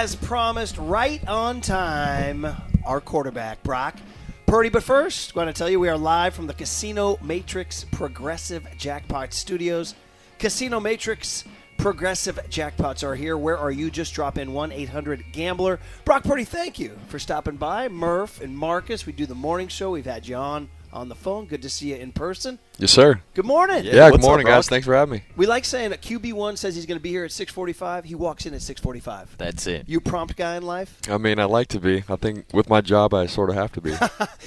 as promised, right on time, our quarterback, Brock Purdy. But first, I want to tell you we are live from the Casino Matrix Progressive Jackpot Studios. Casino Matrix Progressive Jackpots are here. Where are you? Just drop in 1-800-GAMBLER. Brock Purdy, thank you for stopping by. Murph and Markus, we do the morning show. We've had you on the phone. Good to see you in person. Yes, sir. Good morning. Yeah, good morning, guys. Thanks for having me. We like saying that QB1 says he's going to be here at 6:45. He walks in at 6:45. That's it. You prompt guy in life? I mean, I like to be. I think with my job, I sort of have to be. You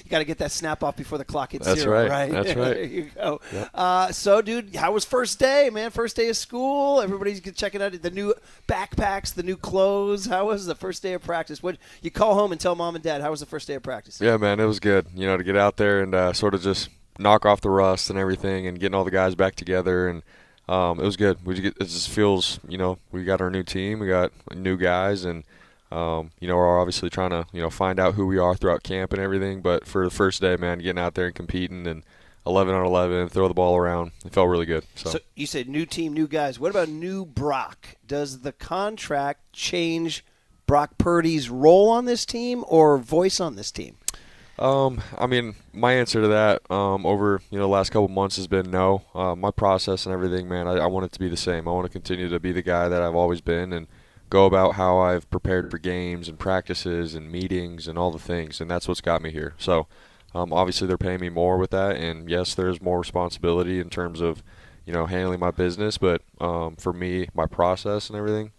got to get that snap off before the clock hits That's zero, right. That's right. There you go. Yep. So, dude, how was first day, man? First day of school. Everybody's checking out the new backpacks, the new clothes. How was the first day of practice? What you call home and tell mom and dad, how was the first day of practice? Yeah, man, it was good. You know, to get out there and sort of just knock off the rust and everything and getting all the guys back together. And it was good. It just feels, you know, we got our new team. We got new guys. And, you know, we're obviously trying to, you know, find out who we are throughout camp and everything. But for the first day, man, getting out there and competing and 11 on 11, throw the ball around, it felt really good. So you said new team, new guys. What about new Brock? Does the contract change Brock Purdy's role on this team or voice on this team? I mean, my answer to that over, you know, the last couple months has been no. My process and everything, man, I want it to be the same. I want to continue to be the guy that I've always been and go about how I've prepared for games and practices and meetings and all the things, and that's what's got me here. So, obviously they're paying me more with that, and yes, there's more responsibility in terms of, you know, handling my business, but for me, my process and everything,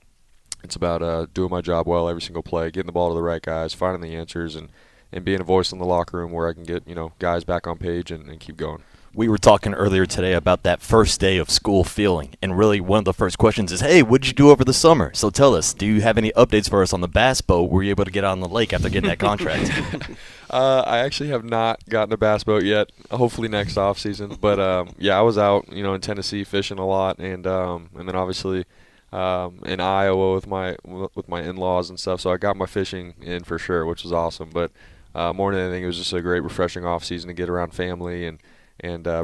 it's about doing my job well every single play, getting the ball to the right guys, finding the answers, and being a voice in the locker room where I can get, you know, guys back on page and keep going. We were talking earlier today about that first day of school feeling, and really one of the first questions is, hey, what did you do over the summer? So tell us, do you have any updates for us on the bass boat? Were you able to get out on the lake after getting that contract? I actually have not gotten a bass boat yet, hopefully next offseason. But, yeah, I was out, you know, in Tennessee fishing a lot, and then obviously in Iowa with my in-laws and stuff. So I got my fishing in for sure, which was awesome. But more than anything, it was just a great, refreshing off season to get around family and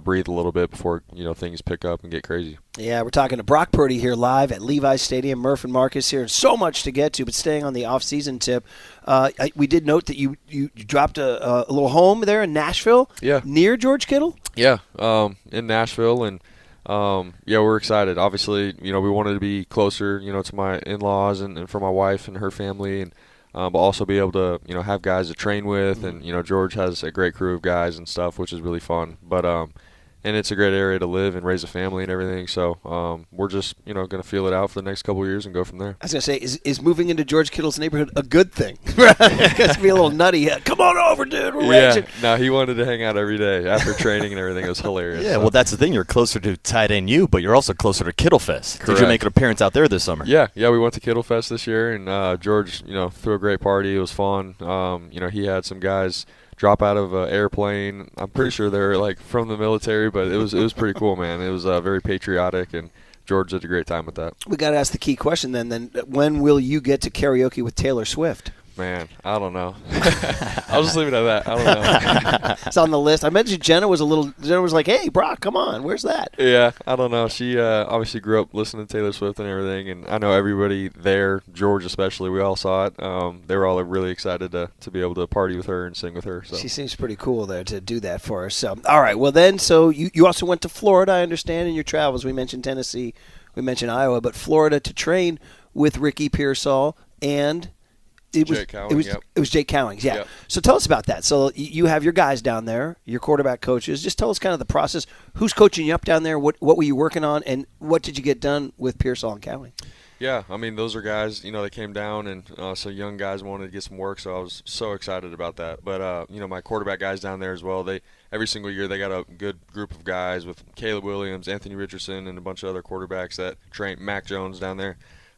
breathe a little bit before, you know, things pick up and get crazy. Yeah, we're talking to Brock Purdy here live at Levi's Stadium. Murph and Markus here. So much to get to, but staying on the off-season tip, we did note that you dropped a little home there in Nashville. Yeah. Near George Kittle. Yeah, in Nashville, and yeah, we're excited. Obviously, you know, we wanted to be closer, you know, to my in-laws and for my wife and her family, and but also be able to, you know, have guys to train with, and, you know, George has a great crew of guys and stuff, which is really fun. But and it's a great area to live and raise a family and everything. So we're just, you know, going to feel it out for the next couple of years and go from there. I was going to say, is moving into George Kittle's neighborhood a good thing? It gets to be a little nutty. Come on over, dude. We're raging. No, he wanted to hang out every day after training and everything. It was hilarious. Yeah, well, that's the thing. You're closer to tight end U, but you're also closer to Kittle Fest. Correct. Did you make an appearance out there this summer? Yeah, we went to Kittle Fest this year, and George, you know, threw a great party. It was fun. You know, he had some guys drop out of an airplane. I'm pretty sure they're like from the military, but it was pretty cool, man. It was very patriotic, and George did a great time with that. We got to ask the key question then. When will you get to karaoke with Taylor Swift? Man, I don't know. I'll just leave it at that. I don't know. It's on the list. I mentioned Jenna was like, hey, Brock, come on. Where's that? Yeah, I don't know. She obviously grew up listening to Taylor Swift and everything, and I know everybody there, George especially, we all saw it. They were all really excited to be able to party with her and sing with her. So. She seems pretty cool there to do that for us. So, all right. Well, then, so you also went to Florida, I understand, in your travels. We mentioned Tennessee. We mentioned Iowa. But Florida to train with Ricky Pearsall and – It was Jake Cowings, yeah. Yep. So tell us about that. So you have your guys down there, your quarterback coaches. Just tell us kind of the process. Who's coaching you up down there? What were you working on, and what did you get done with Pearsall and Cowing? Yeah, I mean, those are guys, you know, that came down, and so young guys wanted to get some work, so I was so excited about that. But, you know, my quarterback guys down there as well, every single year they got a good group of guys with Caleb Williams, Anthony Richardson, and a bunch of other quarterbacks that train, Mac Jones down there.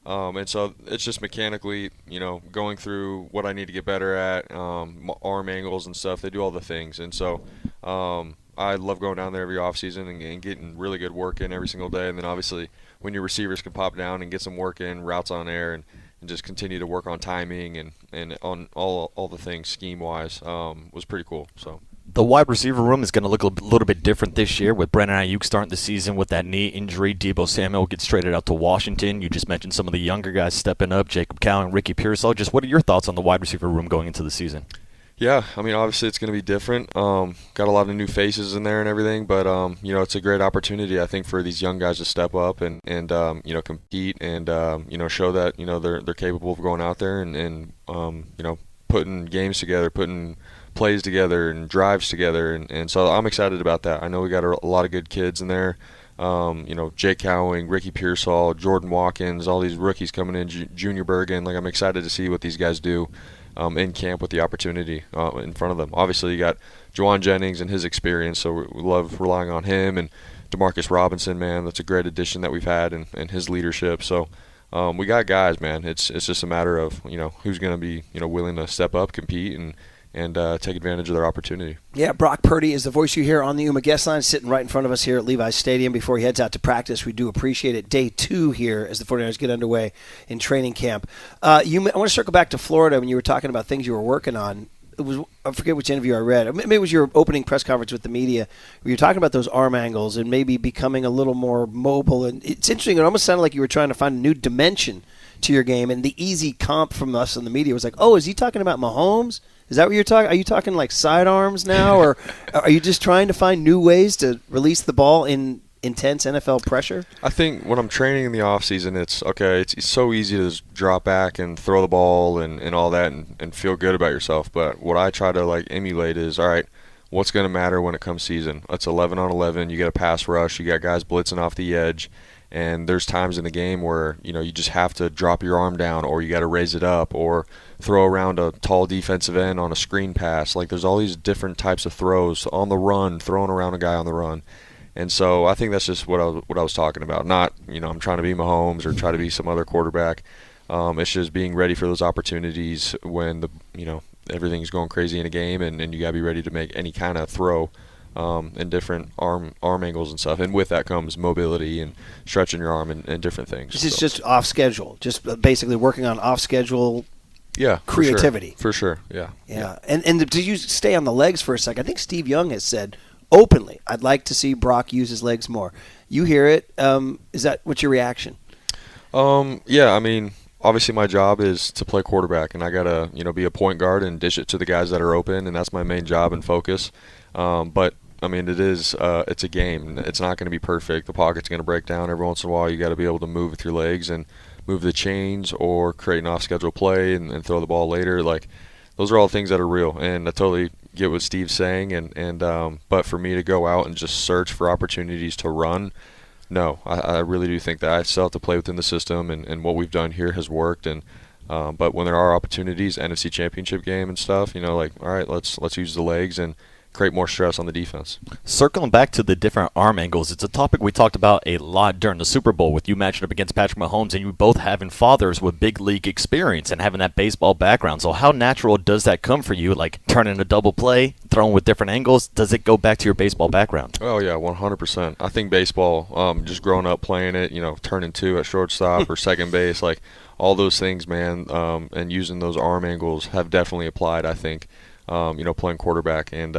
And so it's just mechanically, you know, going through what I need to get better at, arm angles and stuff. They do all the things. And so I love going down there every offseason and getting really good work in every single day. And then obviously when your receivers can pop down and get some work in, routes on air, and just continue to work on timing and on all the things scheme-wise was pretty cool. So The wide receiver room is going to look a little bit different this year with Brandon Ayuk starting the season with that knee injury. Deebo Samuel gets traded out to Washington. You just mentioned some of the younger guys stepping up, Jacob Cowan, Ricky Pearsall. Just what are your thoughts on the wide receiver room going into the season? Yeah, I mean, obviously it's going to be different. Got a lot of new faces in there and everything, but it's a great opportunity, I think, for these young guys to step up and compete and show that they're capable of going out there and putting games together, putting plays together and drives together, and so I'm excited about that. I know we got a lot of good kids in there. Jake Cowing, Ricky Pearsall, Jordan Watkins, all these rookies coming in, Junior Bergen. Like, I'm excited to see what these guys do in camp with the opportunity in front of them. Obviously, you got Juwan Jennings and his experience, so we love relying on him. And Demarcus Robinson, man, that's a great addition that we've had and his leadership. So we got guys, man. It's just a matter of who's going to be willing to step up, compete, and take advantage of their opportunity. Yeah, Brock Purdy is the voice you hear on the Yuma guest line, sitting right in front of us here at Levi's Stadium before he heads out to practice. We do appreciate it. Day 2 here as the 49ers get underway in training camp. I want to circle back to Florida when you were talking about things you were working on. I forget which interview I read. Maybe it was your opening press conference with the media where you were talking about those arm angles and maybe becoming a little more mobile. And it's interesting. It almost sounded like you were trying to find a new dimension to your game. And the easy comp from us in the media was like, oh, is he talking about Mahomes? Is that what you're talking? Are you talking like sidearms now, or are you just trying to find new ways to release the ball in intense NFL pressure? I think when I'm training in the offseason, it's so easy to just drop back and throw the ball and all that and feel good about yourself. But what I try to emulate is, all right, what's going to matter when it comes season? It's 11 on 11. You get a pass rush. You got guys blitzing off the edge. And there's times in the game where, you just have to drop your arm down, or you got to raise it up, or throw around a tall defensive end on a screen pass. Like, there's all these different types of throws on the run, throwing around a guy on the run. And so I think that's just what I was talking about. Not, I'm trying to be Mahomes or try to be some other quarterback. It's just being ready for those opportunities when everything's going crazy in a game, and you got to be ready to make any kind of throw. And different arm angles and stuff, and with that comes mobility and stretching your arm and different things. This is just off schedule, just basically working on off schedule. Yeah, creativity. For sure. Yeah. And do you stay on the legs for a second? I think Steve Young has said openly, I'd like to see Brock use his legs more. You hear it. Is that what's your reaction? Yeah, I mean, obviously my job is to play quarterback, and I gotta be a point guard and dish it to the guys that are open, and that's my main job and focus. But I mean, it's a game. It's not going to be perfect. The pocket's going to break down every once in a while. You got to be able to move with your legs and move the chains or create an off-schedule play and throw the ball later. Like, those are all things that are real, and I totally get what Steve's saying. But for me to go out and just search for opportunities to run, no, I really do think that I still have to play within the system, and what we've done here has worked. But when there are opportunities, NFC Championship game and stuff, all right, let's use the legs and create more stress on the defense. Circling back to the different arm angles, it's a topic we talked about a lot during the Super Bowl with you matching up against Patrick Mahomes and you both having fathers with big league experience and having that baseball background. So how natural does that come for you, like turning a double play, throwing with different angles? Does it go back to your baseball background? Oh, yeah, 100%. I think baseball, just growing up playing it, turning two at shortstop or second base, like all those things, man, and using those arm angles have definitely applied, I think. Playing quarterback and,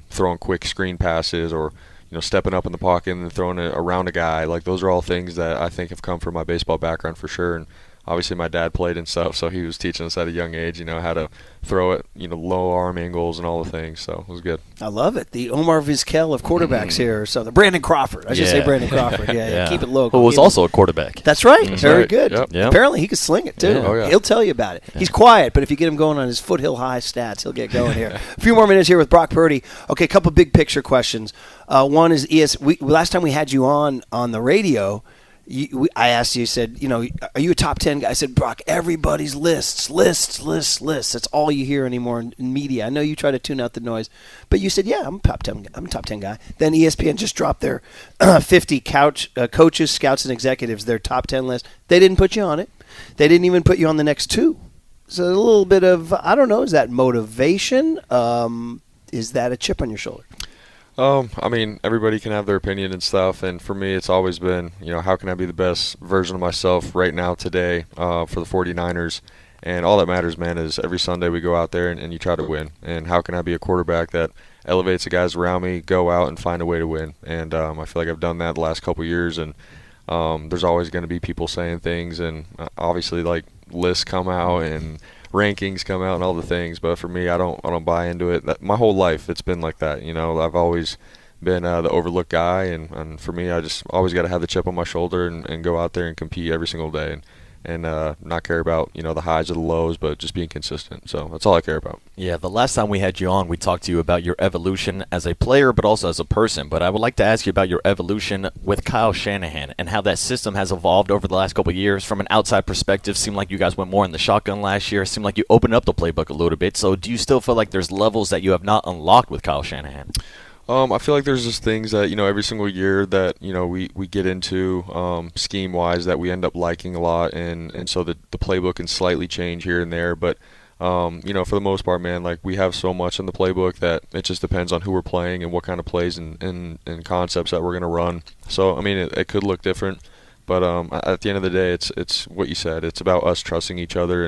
throwing quick screen passes or, stepping up in the pocket and throwing it around a guy. Like, those are all things that I think have come from my baseball background for sure. And obviously my dad played and stuff, so he was teaching us at a young age, how to throw it, low arm angles and all the things. So it was good. I love it. The Omar Vizquel of quarterbacks here. So the Brandon Crawford. I should say Brandon Crawford. Yeah. Keep it low. Who was also a quarterback. That's right. Very right. good. Yep. Apparently he could sling it too. Yeah. Oh, yeah. He'll tell you about it. Yeah. He's quiet, but if you get him going on his foothill high stats, he'll get going here. A few more minutes here with Brock Purdy. Okay, a couple big picture questions. One is last time we had you on the radio, I asked you, said, are you a top 10 guy? I said, Brock, everybody's lists. That's all you hear anymore in media. I know you try to tune out the noise, but you said, yeah, I'm a top 10 guy. Then ESPN just dropped their 50 coaches, scouts, and executives, their top 10 list. They didn't put you on it. They didn't even put you on the next two. So a little bit of, I don't know, is that motivation? Is that a chip on your shoulder? I mean, everybody can have their opinion and stuff, and for me, it's always been, how can I be the best version of myself right now today for the 49ers? And all that matters, man, is every Sunday we go out there and you try to win. And how can I be a quarterback that elevates the guys around me, go out and find a way to win? And I feel like I've done that the last couple of years. And there's always going to be people saying things, and obviously like lists come out and rankings come out and all the things. But for me, I don't buy into it. My whole life it's been like that. I've always been the overlooked guy, and for me, I just always got to have the chip on my shoulder and go out there and compete every single day. And not care about the highs or the lows, but just being consistent. So that's all I care about. Yeah, the last time we had you on, we talked to you about your evolution as a player, but also as a person. But I would like to ask you about your evolution with Kyle Shanahan and how that system has evolved over the last couple of years. From an outside perspective, seemed like you guys went more in the shotgun last year. Seemed like you opened up the playbook a little bit. So do you still feel like there's levels that you have not unlocked with Kyle Shanahan? I feel like there's just things that, every single year that, we get into scheme-wise that we end up liking a lot, and so the playbook can slightly change here and there. But, for the most part, man, like we have so much in the playbook that it just depends on who we're playing and what kind of plays and concepts that we're going to run. So, I mean, it could look different. But at the end of the day, it's what you said. It's about us trusting each other,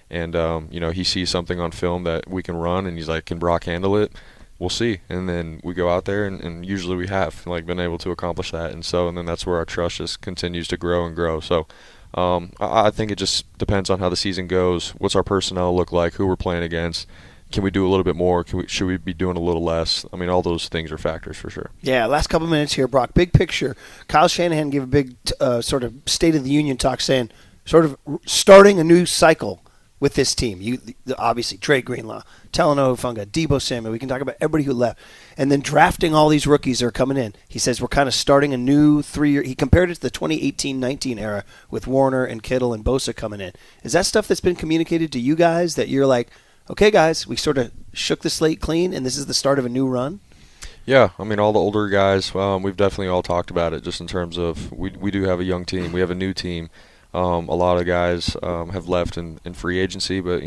and he sees something on film that we can run, and he's like, can Brock handle it? We'll see. And then we go out there, and usually we have been able to accomplish that. And then that's where our trust just continues to grow and grow. So I think it just depends on how the season goes. What's our personnel look like? Who we're playing against? Can we do a little bit more? Should we be doing a little less? I mean, all those things are factors for sure. Yeah, last couple minutes here, Brock. Big picture. Kyle Shanahan gave a big sort of State of the Union talk saying sort of starting a new cycle with this team. Obviously, Trey Greenlaw, Talanoa Hufanga, Debo Samuel. We can talk about everybody who left. And then drafting all these rookies that are coming in. He says we're kind of starting a new 3-year. He compared it to the 2018-19 era with Warner and Kittle and Bosa coming in. Is that stuff that's been communicated to you guys that you're like, okay, guys, we sort of shook the slate clean and this is the start of a new run? Yeah, I mean, all the older guys, we've definitely all talked about it just in terms of we do have a young team. We have a new team. A lot of guys have left in free agency, but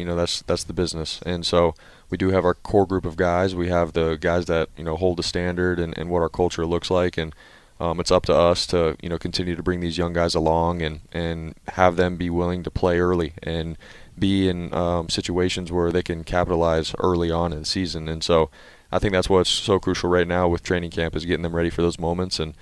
that's the business. And so we do have our core group of guys. We have the guys that hold the standard and what our culture looks like, and it's up to us to continue to bring these young guys along and have them be willing to play early and be in situations where they can capitalize early on in the season. And so I think that's what's so crucial right now with training camp is getting them ready for those moments and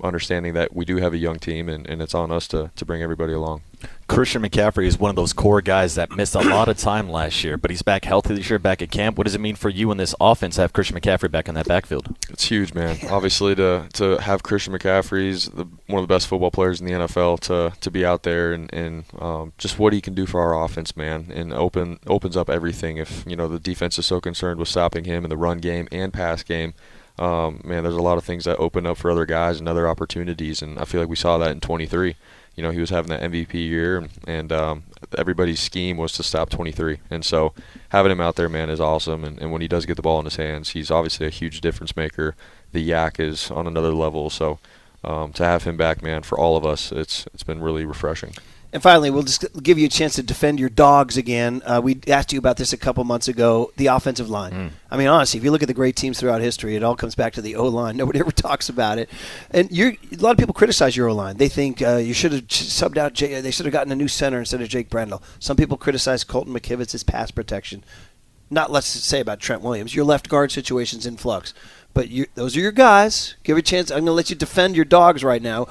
understanding that we do have a young team and it's on us to bring everybody along. Christian McCaffrey is one of those core guys that missed a lot of time last year, but he's back healthy this year, back at camp. What does it mean for you in this offense to have Christian McCaffrey back in that backfield? It's huge, man. Obviously, to have Christian McCaffrey, he's one of the best football players in the NFL, to be out there and just what he can do for our offense, man, and opens up everything. If the defense is so concerned with stopping him in the run game and pass game, man, there's a lot of things that open up for other guys and other opportunities, and I feel like we saw that in 23. He was having that MVP year, and everybody's scheme was to stop 23. And so having him out there, man, is awesome. And when he does get the ball in his hands, he's obviously a huge difference maker. The yak is on another level. So to have him back, man, for all of us, it's been really refreshing. And finally, we'll just give you a chance to defend your dogs again. We asked you about this a couple months ago, the offensive line. I mean, honestly, if you look at the great teams throughout history, it all comes back to the O-line. Nobody ever talks about it. And a lot of people criticize your O-line. They think you should have subbed out they should have gotten a new center instead of Jake Brendel. Some people criticize Colton McKivitz's pass protection. Not let's say about Trent Williams. Your left guard situation's in flux. But those are your guys. Give a chance. I'm going to let you defend your dogs right now.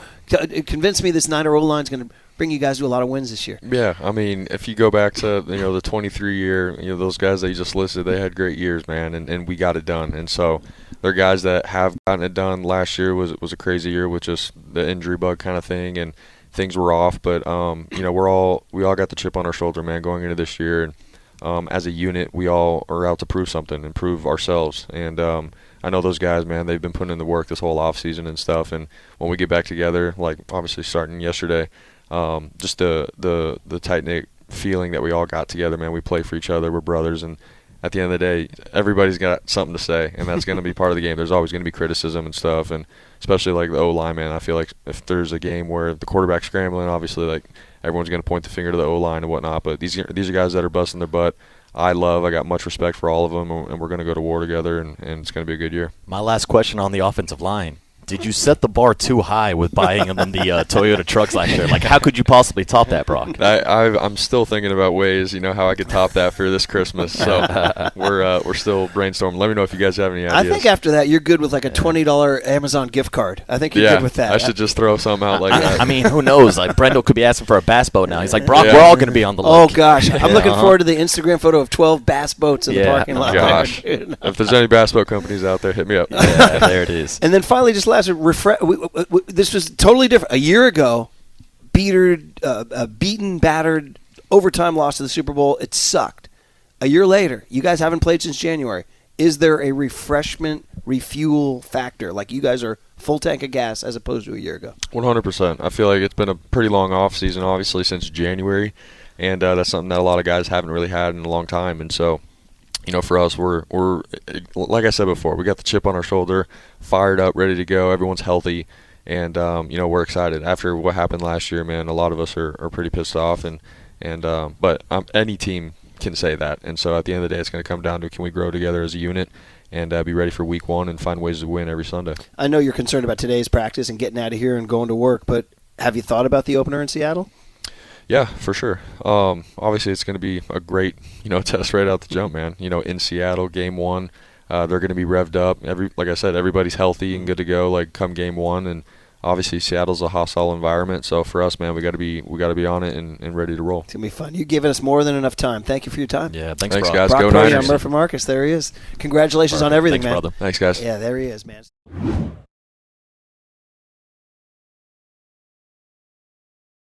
Convince me this Niner O-line's going to bring you guys to a lot of wins this year. Yeah, I mean, if you go back to the 23 year, those guys that you just listed, they had great years, man, and we got it done. And so they're guys that have gotten it done. Last year was a crazy year with just the injury bug kind of thing, and things were off. But we all got the chip on our shoulder, man, going into this year. And as a unit, we all are out to prove something and prove ourselves. And I know those guys, man, they've been putting in the work this whole offseason and stuff. And when we get back together, like obviously starting yesterday, just the tight-knit feeling that we all got together, man. We play for each other. We're brothers. And at the end of the day, everybody's got something to say, and that's going to be part of the game. There's always going to be criticism and stuff, and especially like the O-line, man. I feel like if there's a game where the quarterback's scrambling, obviously like everyone's going to point the finger to the O-line and whatnot. But these are guys that are busting their butt. I got much respect for all of them, and we're going to go to war together, and it's going to be a good year. My last question on the offensive line. Did you set the bar too high with buying them the Toyota trucks last year? Like, how could you possibly top that, Brock? I'm still thinking about ways, how I could top that for this Christmas. So we're still brainstorming. Let me know if you guys have any ideas. I think after that, you're good with like a $20 Amazon gift card. I think you're good with that. I should just throw some out like that. I mean, who knows? Like, Brendel could be asking for a bass boat now. He's like, Brock, we're all going to be on the lake. Oh, gosh. I'm looking forward to the Instagram photo of 12 bass boats in the parking lot. Gosh. If there's any bass boat companies out there, hit me up. Yeah, there it is. And then finally, just last, this was totally different. A year ago, beaten, battered, overtime loss to the Super Bowl. It sucked. A year later, you guys haven't played since January. Is there a refreshment, refuel factor? Like you guys are full tank of gas as opposed to a year ago? 100%. I feel like it's been a pretty long off season, obviously, since January. And that's something that a lot of guys haven't really had in a long time. And so, for us, we're like I said before, we got the chip on our shoulder, fired up, ready to go. Everyone's healthy, and we're excited. After what happened last year, man, a lot of us are pretty pissed off, but any team can say that. And so at the end of the day, it's going to come down to, can we grow together as a unit and be ready for week one and find ways to win every Sunday. I know you're concerned about today's practice and getting out of here and going to work, but have you thought about the opener in Seattle? Yeah, for sure. Obviously, it's going to be a great, test right out the jump, man. In Seattle, game one, they're going to be revved up. Like I said, everybody's healthy and good to go. Like come game one, and obviously Seattle's a hostile environment. So for us, man, we got to be on it and ready to roll. It's gonna be fun. You've given us more than enough time. Thank you for your time. Yeah, thanks guys. Brock Go Purdy, Niners. I'm Murph Markus. There he is. Congratulations on everything, thanks, man. Brother. Thanks, guys. Yeah, there he is, man.